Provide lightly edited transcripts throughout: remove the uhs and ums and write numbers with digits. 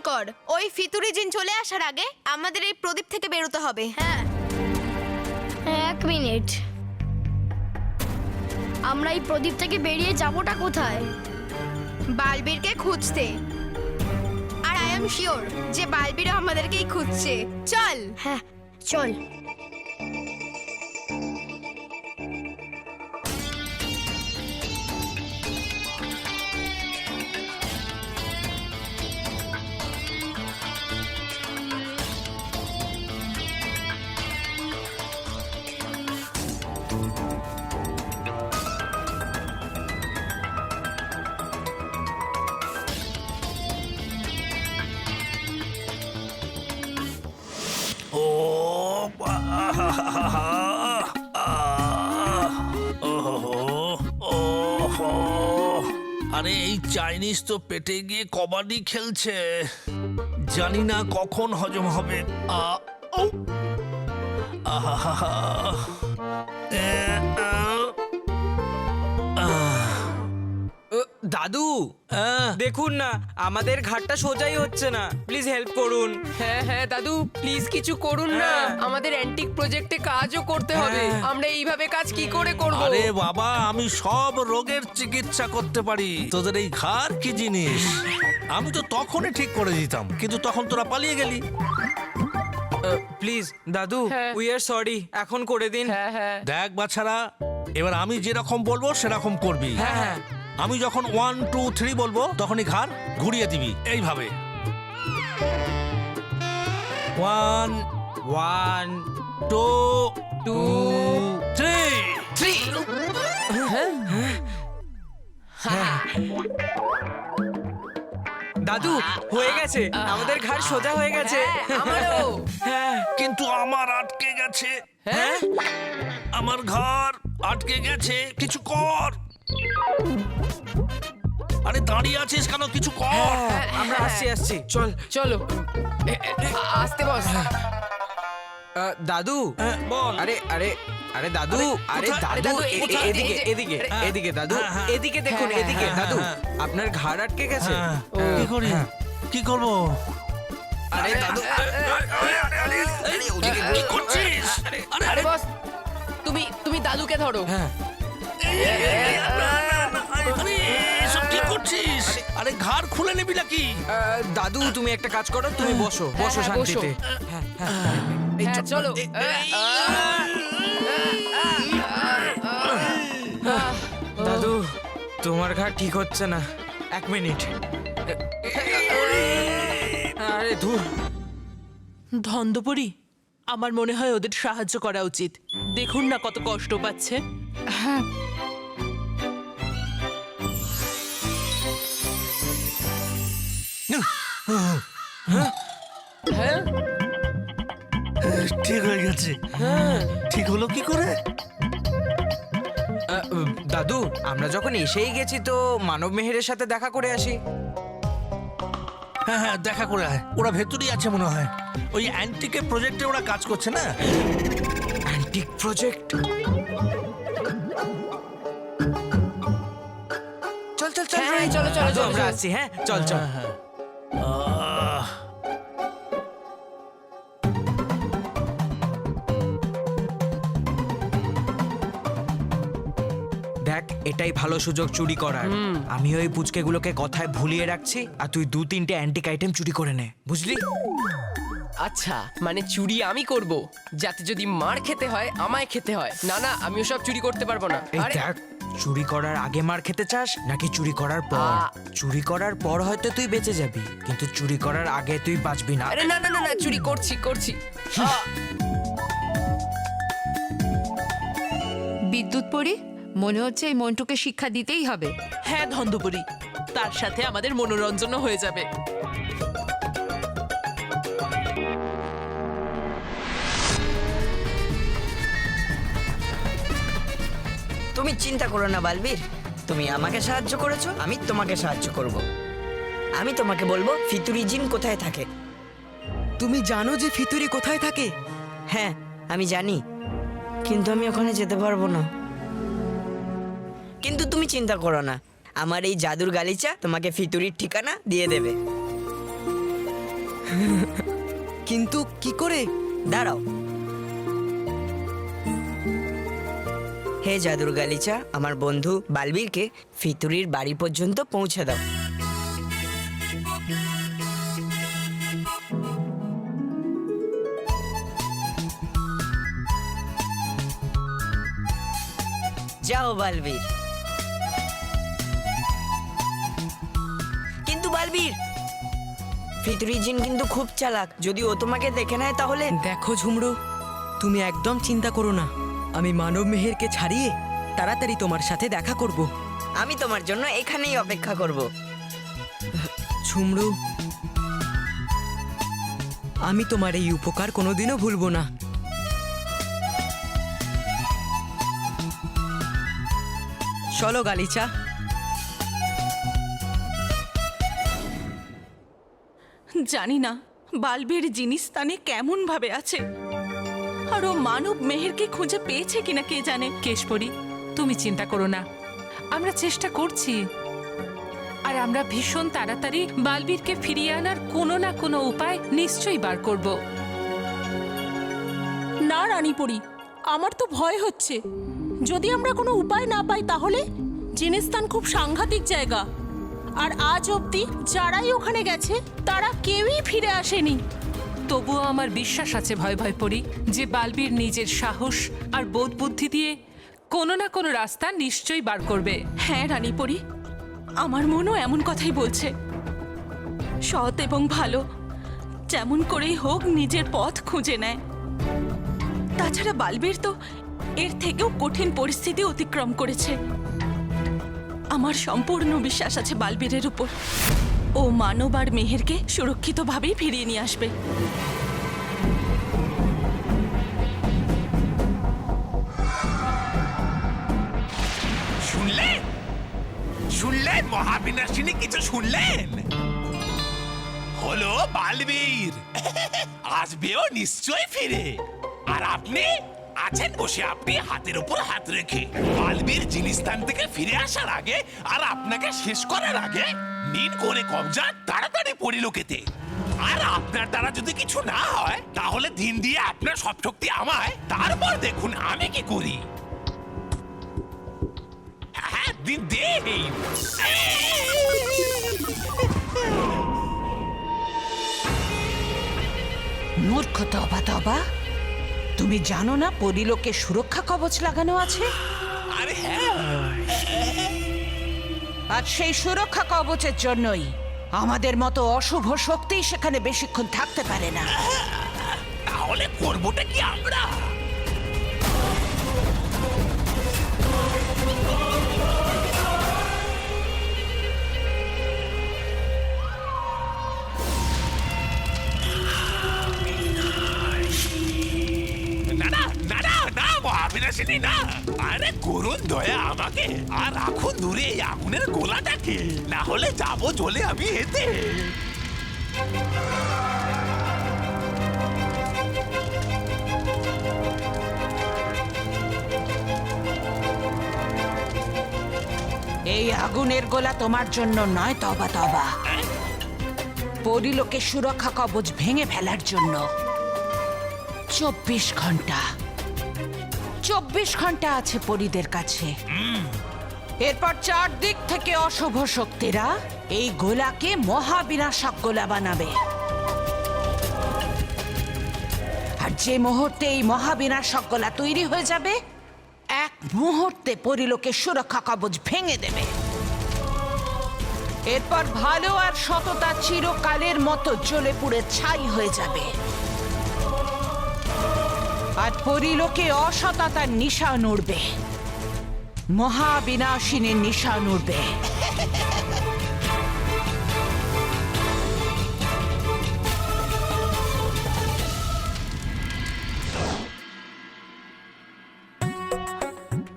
কর, ওই ফিতুরি জিন চলে আসার আগে আমাদের এই প্রদীপ থেকে বেরোতে হবে। হ্যাঁ, 1 মিনিট, আমরা এই প্রদীপ থেকে বেরিয়ে যাবোটা কোথায়? বালবীরকে খুঁজতে। আর আই এম শিওর যে বালবীরও আমাদেরকেই খুঁজছে। চল। হ্যাঁ চল। ও আরে এই চাইনিজ তো পেটে গিয়ে কবাডি খেলছে, জানি না কখন হজম হবে। দাদু দেখুন না, আমাদের ঘাটটা সোজাই হচ্ছে না, প্লিজ হেল্প করুন। হ্যাঁ হ্যাঁ দাদু, প্লিজ কিছু করুন না। আমাদের অ্যান্টিক প্রজেক্টে কাজও করতে হবে। আমরা এইভাবে কাজ কি করে করব? আরে বাবা, আমি সব রোগের চিকিৎসা করতে পারি। তোদের এই ঘাড় কি জিনিস, আমি তো তখনই ঠিক করে দিতাম, কিন্তু তখন তোরা পালিয়ে গেলি। প্লিজ দাদু, হ্যাঁ। উই আর সরি, এখন করে দিন। হ্যাঁ হ্যাঁ দেখ বাছারা, এবার আমি যেরকম বলবো সেরকম করবি। হ্যাঁ হ্যাঁ আমি যখন 1 2 3 বলবো তখনই ঘাড় ঘুরিয়ে দিবি এইভাবে। 1 1 2 2 3 দাদু হয়ে গেছে, আমাদের ঘাড় সোজা হয়ে গেছে। হ্যাঁ, আমারও। হ্যাঁ কিন্তু আমার আটকে গেছে। হ্যাঁ আমার ঘাড় আটকে গেছে, কিছু কর। আরে দাঁড়িয়ে আছিস কেন, কিছু কর। আমরা আসছি চল। চলো আস্তে বস। দাদু বল। আরে আরে আরে দাদু, আরে কোথায়? দাদু কোথায়? এদিকে এই যে, এদিকে হ্যাঁ। এদিকে দাদু, হ্যাঁ, হ্যাঁ। এদিকে দেখুন, হ্যাঁ, এদিকে হ্যাঁ, দাদু, হ্যাঁ। আপনার ঘাড় আটকে গেছে। কি করি, কি করবো? আরে দাদু, কি করছিস? আরে বস, তুমি দাদুকে ধরো। হ্যাঁ আরে এসব কি করছিস? আরে ঘাড় খুলে নিবি নাকি? দাদু তুমি একটা কাজ করো, তুমি বসো হ্যাঁ, বসো হ্যাঁ, শান্তিতে। বসো। হ্যাঁ হ্যাঁ হ্যাঁ চলো। দাদু তোমার ঘাড় ঠিক হচ্ছে না, 1 মিনিট। আরে ধুর। ধন্দপরি, আমার মনে হয় ওদের সাহায্য করা উচিত। দেখুন না কত কষ্ট পাচ্ছে। হ্যাঁ ঠিক হয়ে গেছে। ঠিক হলো কি করে? দাদু আমরা যখন এসেই গেছি তো মানব মেহেরের সাথে দেখা করে আসি। হ্যাঁ হ্যাঁ, দেখা করে আয়। ওরা ভেতরেই আছে মনে হয়, ওই অ্যান্টিকের প্রজেক্টে ওরা কাজ করছে না। Antique project. চল চল চল, হ্যাঁ, চলো, চলো, দাদু, চলো, আমরা চলো। আসছি। হ্যাঁ চল চল। আহ, দেখ এটাই ভালো সুযোগ চুরি করার। আমি ওই পুচকেগুলোকে কথায় ভুলিয়ে রাখছি, আর তুই 2-3টে অ্যান্টিক আইটেম চুরি করে নে, বুঝলি? আচ্ছা, মানে চুরি আমি করব, যাতে যদি মার খেতে হয় আমায় খেতে হয়। না না, আমি ওসব চুরি করতে পারবো না। এই আরে দেখ, চুরি করার আগে মার খেতে চাস নাকি চুরি করার পর? চুরি করার পর হয়তো তুই বেঁচে যাবি, কিন্তু চুরি করার আগে তুই বাঁচবি না। আরে না না না না, চুরি করছি। বিদ্যুৎ পরি, মনে হচ্ছে এই মন্টুকে শিক্ষা দিতেই হবে। হ্যাঁ ধন্দপরি, তার সাথে আমাদের মনোরঞ্জনও হয়ে যাবে। তুমি চিন্তা করো না বালবীর, তুমি আমাকে সাহায্য করেছো, আমি তোমাকে সাহায্য করব। আমি তোমাকে বলবো ফিতুরি জিন কোথায় থাকে। তুমি জানো যে ফিতুরি কোথায় থাকে? হ্যাঁ আমি জানি, কিন্তু আমি ওখানে যেতে পারবো না। কিন্তু তুমি চিন্তা করো না, আমার এই জাদুর গালিচা তোমাকে ফিতুরির ঠিকানা দিয়ে দেবে। কিন্তু কি করে? দাঁড়াও। হে জাদুর গালিচা, আমার বন্ধু বালবীরকে ফিতুরির বাড়ি পর্যন্ত পৌঁছে দাও। যাও বালবীর। কিন্তু বালবীর, ফিতুরি জিন কিন্তু খুব চালাক, যদি ও তোমাকে দেখে নেয় তাহলে। দেখো ঝুমরু, তুমি একদম চিন্তা করো না। আমি মানব মেহেরকে ছাড়িয়ে তাড়াতাড়ি তোমার সাথে দেখা করব। আমি তোমার জন্য এখানেই অপেক্ষা করব। ঝুমরু, আমি তোমার এই উপকার কোনোদিনও ভুলবো না। চলো গালিচা। জানি না বালবীর জিনিস স্থানে কেমন ভাবে আছে, আর ও মানব মেহেরকে খুঁজে পেয়েছে কিনা কে জানে। কেশবরী, তুমি চিন্তা করো না, আমরা চেষ্টা করছি, আর আমরা ভীষণ তাড়াতাড়ি বালবীরকে ফিরিয়ে আনার কোনো না কোনো উপায় নিশ্চয়ই বার করব। না রানীপুরী, আমার তো ভয় হচ্ছে। যদি আমরা কোনো উপায় না পাই তাহলে জিনিসস্থান খুব সাংঘাতিক জায়গা, আর আজ অবধি যারাই ওখানে গেছে তারা কেউই ফিরে আসেনি। তবুও আমার বিশ্বাস আছে ভয় ভয় পড়ি যে বালবীর নিজের সাহস আর বোধ বুদ্ধি দিয়ে কোনো না কোনো রাস্তা নিশ্চয়ই বার করবে। হ্যাঁ রানীপুরী, আমার মনও এমন কথাই বলছে। সৎ এবং ভালো যেমন করেই হোক নিজের পথ খুঁজে নেয়। তাছাড়া বালবীর তো এর থেকেও কঠিন পরিস্থিতি অতিক্রম করেছে। আমার সম্পূর্ণ বিশ্বাস আছে বালবীরের উপর। ও মানব আর মেহেরকে সুরক্ষিতভাবেই ফিরিয়ে নিয়ে আসবে। শুনলেন? শুনলেন মহাবিনাশিনী কিছু শুনলেন? হলো বালবীর আসবেও নিশ্চয় ফিরে, আর আপনি আছেন বসে আপনি হাতের উপর হাত রেখে। বালবীর জিনিসস্থান থেকে ফিরে আসার আগে আর আপনাকে শেষ করার আগে নিন করে কবজা তাড়াতাড়ি পরিলোকেতে। আর আপনার দ্বারা যদি কিছু না হয় তাহলে দিন দিয়ে আপনার সব শক্তি আমায়, তারপর দেখুন আমি কি করি। হ্যাঁ, দিন দিন। মূর্খ তবা তবা, তুমি জানো না পরিলোকে সুরক্ষা কবচ লাগানো আছে? আরে হ্যাঁ, আর সেই সুরক্ষা কবচের জন্যই আমাদের মতো অশুভ শক্তি সেখানে বেশিক্ষণ থাকতে পারে না। তাহলে করবোটা কি আমরা? মহাবিনাশিনী না, আরে করুন দয়া আমাকে, আর রাখুন দূরে এই আগুনের গোলাটাকে, না হলে যাবো চলে আমি হেঁটে। এই আগুনের গোলা তোমার জন্য নয় তবা তবা, পরিলোকে সুরক্ষা কবচ ভেঙে ফেলার জন্য। 24 ঘন্টা 24 ঘন্টা আছে পরীদের কাছে। এরপর চারদিক থেকে অশুভ শক্তিরা এই গোলাকে মহাবিনাশক গোলা বানাবে, আর যে মুহূর্তে এই মহাবিনাশক গোলা তৈরি হয়ে যাবে, এক মুহূর্তে পরিলোকে সুরক্ষা কবচ ভেঙে দেবে। এরপর ভালো আর সততা চিরকালের মতো জ্বলে পুড়ে ছাই হয়ে যাবে, আর পরিলোকে অসততার নিশান উড়বে, মহাবিনাশিনীর নিশান উড়বে।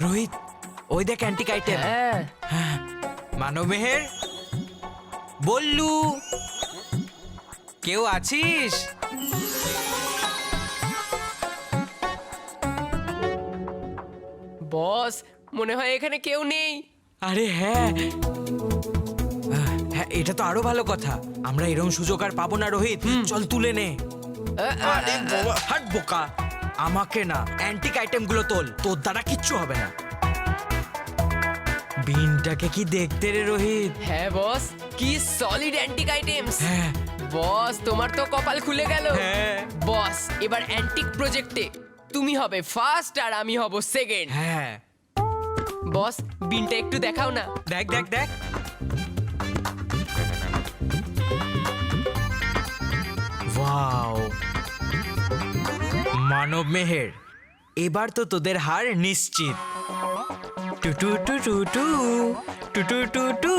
রোহিত, ওই দেখ অ্যান্টিক আইটেম। হ্যাঁ, মানব মেহের, বল্লু, কেউ আছিস? বস মনে হয় এখানে কেউ নেই। আরে হ্যাঁ, হ্যাঁ এটা তো আরো ভালো কথা। আমরা এরকম সুযোগ আর পাবো না রোহিত। চল তুলে নে। আরে বাবা, হাট বোকা। আমাকে না, অ্যান্টিক আইটেম গুলো তোল, তোর দ্বারা কিচ্ছু হবে না। বিনটাকে কি দেখতে রে রোহিত? হ্যাঁ বস, কি সলিড অ্যান্টিক আইটেমস। হ্যাঁ বস তোমার তো কপাল খুলে গেল। হ্যাঁ বস এবার অ্যান্টিক প্রজেক্টে তুমি হবে ফার্স্ট আর আমি হব সেকেন্ড। হ্যাঁ। বস বিনটা একটু দেখাও না। দেখ দেখ দেখ। ওয়াও, মানব মেহের, এবার তো তোদের হার নিশ্চিত। টু টু টু টু টু টু টু টু টু।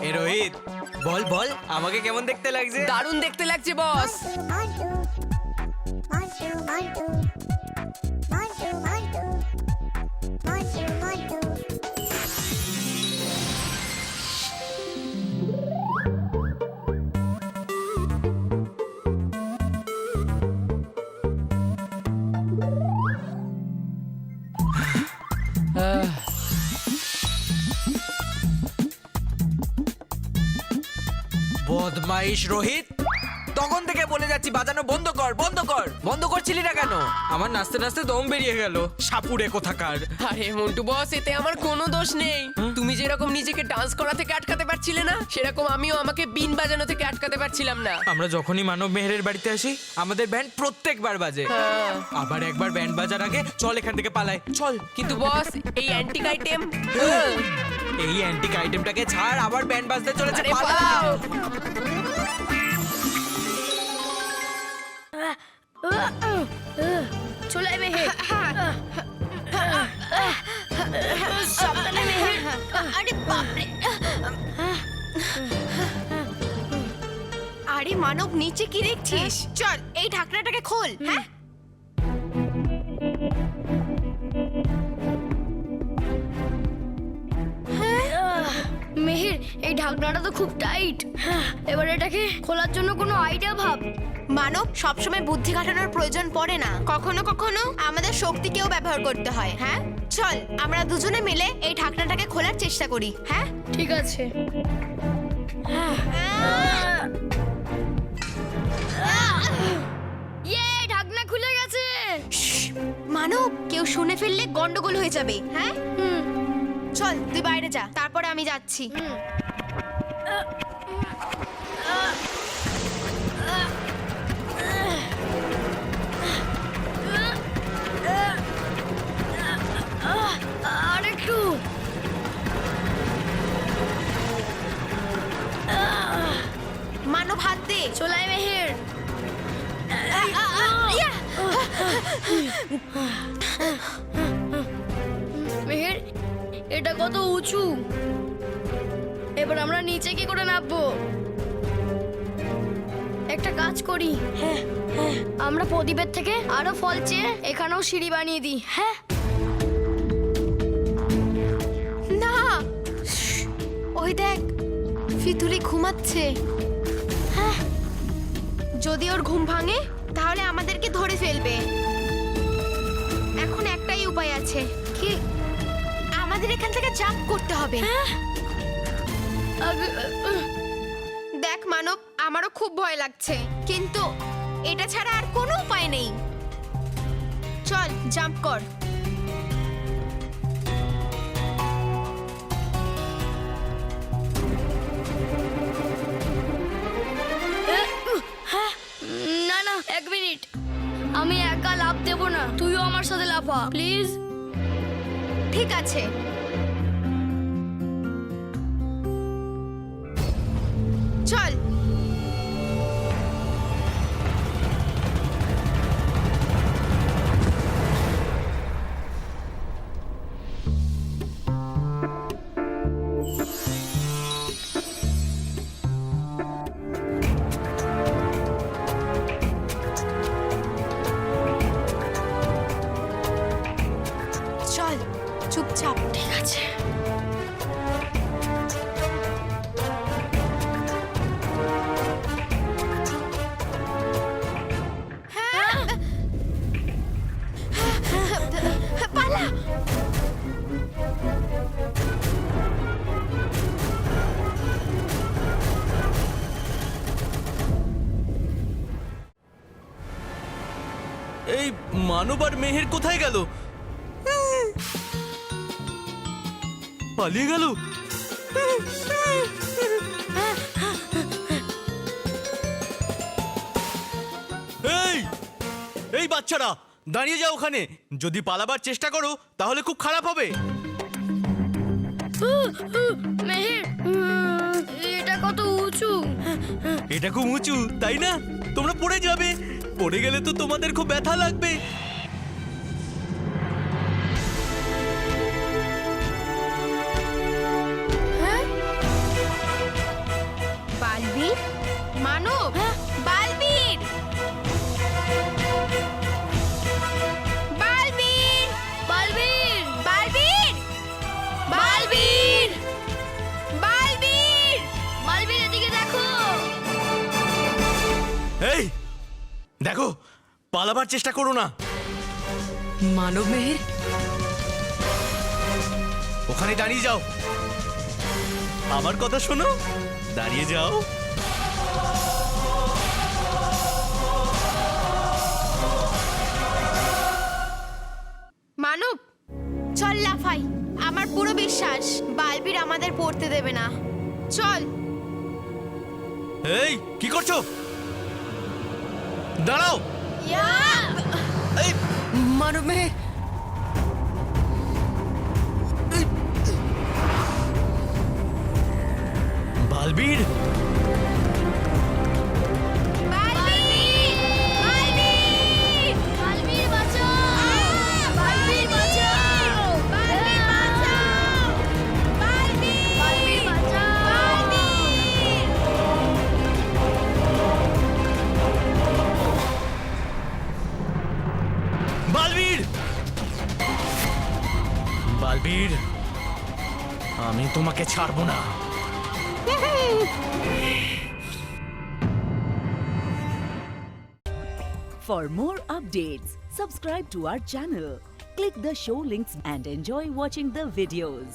এ রোহিত, বল বল আমাকে কেমন দেখতে লাগছে? দারুণ দেখতে লাগছে বস। বদমাইশ রোহিত, তখন থেকে বলে যাচ্ছি বাজানো বন্ধ কর বন্ধ কর। বন্ধ করছিলি না কেন? আমার নাচতে নাচতে দম বেরিয়ে গেল, সাপুরে কোথাকার। আরে মন্টু বস, এতে আমার কোনো দোষ নেই। তুমি যেরকম নিজেকে ডান্স করা থেকে আটকাতে পারছিলে না, সেরকম আমিও আমাকে বিন বাজানো থেকে আটকাতে পারছিলাম না। আমরা যখনই মানব মেহেরের বাড়িতে আসি আমাদের ব্যান্ড প্রত্যেকবার বাজে। আবার একবার ব্যান্ড বাজার আগে চল এখান থেকে পালাই, চল। কিন্তু বস এই অ্যান্টিক আইটেম, এই অ্যান্টিক আইটেমটাকে ছাড়, আবার ব্যান্ড বাজতে চলেছে, আরে পালা। পালাও। চলে আয় মেহের। সাবধানে মেহের। আরে বাপরে! আরে মানব, নিচে কি দেখছিস? চল এই ঢাকনাটাকে খোল। হ্যাঁ মেহের, এই ঢাকনাটা তো খুব টাইট। এবার এটাকে খোলার জন্য কোনো আইডিয়া ভাব। মানব, সবসময় বুদ্ধি খাটানোর প্রয়োজন পড়ে না, কখনো কখনো আমাদের শক্তিকেও ব্যবহার করতে হয়। হ্যাঁ চল আমরা দুজনে মিলে এই ঢাকনাটাকে খোলার চেষ্টা করি। হ্যাঁ ঠিক আছে। ইয়ে, ঢাকনা খুলে গেছে। মানব, কেউ শুনে ফেললে গন্ডগোল হয়ে যাবে। হ্যাঁ চল তুই বাইরে যা, তারপরে আমি যাচ্ছি। আরেকটু। মানব হাত দে। চলে আয় মেহের। মেহের, এটা কত উঁচু। এবার আমরা নিচে কি করে নামবো? একটা কাজ করি, আমরা প্রদীপের থেকে আরো ফল চেয়ে এখানেও সিঁড়ি বানিয়ে দিই। হ্যাঁ না, ওই দেখ ফিতুরি ঘুমাচ্ছে। হ্যাঁ, যদি ওর ঘুম ভাঙে তাহলে আমাদেরকে ধরে ফেলবে। এখন একটাই উপায় আছে। কি? আমাদের এখান থেকে জাম্প করতে হবে। দেখ মানব, আমারও খুব ভয় লাগছে, কিন্তু এটা ছাড়া আর কোনো উপায় নেই। চল জাম্প কর। না না, এক মিনিট, আমি একা লাফ দেবো না, তুইও আমার সাথে লাফা প্লিজ। ঠিক আছে। চল। চল চুপচাপ। ঠিক আছে। এই মানব আর মেহের কোথায় গেল? পালিয়ে গেল? এই এই বাচ্চারা দাঁড়িয়ে যাও ওখানে। যদি পালাবার চেষ্টা করো তাহলে খুব খারাপ হবে। মেহের এটা কত উঁচু। এটা খুব উঁচু তাই না? তোমরা পড়ে যাবে। পড়ে গেলে তো তোমাদের খুব ব্যথা লাগবে। বালবীর, মানব, বালবীর, বালবীর, বালবীর, বালবীর, বালবীর, বালবীর, বালবীর এদিকে দেখো। এই দেখো, পালাবার চেষ্টা করো না। মানব মেহের, ওখানে দাঁড়িয়ে যাও। আমার কথা শোনো, দাঁড়িয়ে যাও। মানব, চল লাফাই। আমার পুরো বিশ্বাস বালবীর আমাদের পড়তে দেবে না। চল। এই কি করছো? দাঁড়াও। এই মানব মেহের, বালবীর, বালবীর, বালবীর বাঁচাও, বালবীর বাঁচাও, বালবীর বাঁচাও, বালবীর, বালবীর বাঁচাও, বালবীর, বালবীর, আমি তোমাকে ছাড়বো না। For more updates, subscribe to our channel, click the show links and enjoy watching the videos.